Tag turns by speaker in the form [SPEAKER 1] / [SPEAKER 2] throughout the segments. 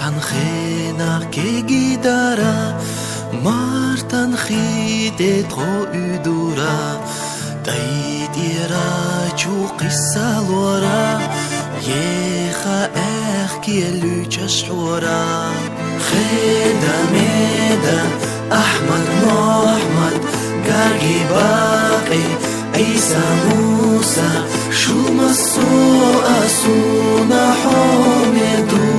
[SPEAKER 1] Tanchena gegidara Martan khide tro udura Daidira chuqissa lora Yeha kielu chashura Khida meda Ahmad Muhammad Gagi baqi Isa Musa Shuma asuna homedu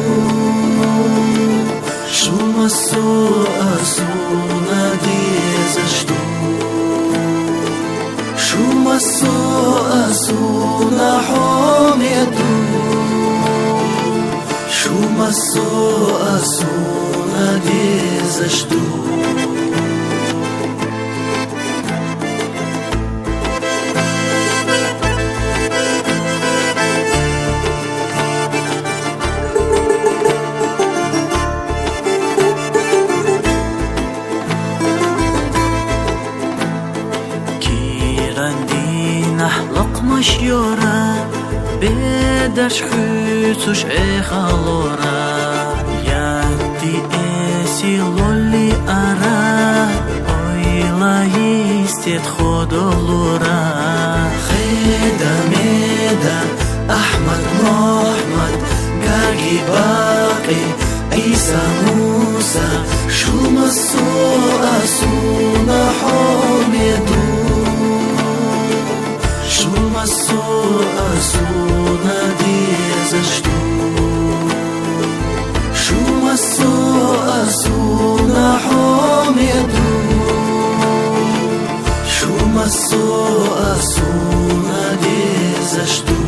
[SPEAKER 1] Shuma asuna dizashtu Shuma asuna homedu Shuma asuna dizashtu لقمش يورا بدرش خيتوش خالورا يدي اسي لولي ارا اويلا يستيت خودولورا خيدا ميدا احمد محمد قاقي باقي عيسى موسى شو مسو اسونا حوميدو Shuma asuna dizashtu Shuma asuna homedu Shuma asuna dizashtu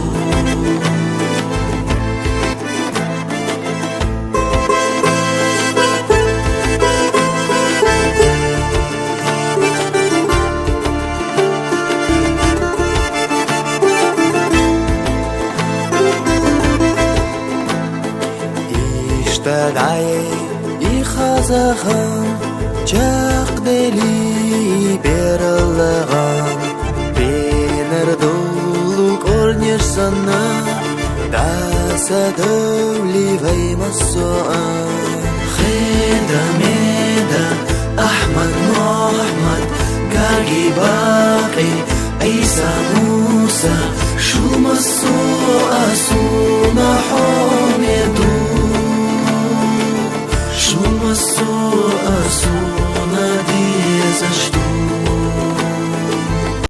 [SPEAKER 2] Ishtagai ikhazaghan Chaqdeli beralaghan Benerdolu kornirsana Dasa dawli vaymassoan
[SPEAKER 1] Khida meda Ahmad Muhammad Gagi baqi Isa Musa Shuma asuna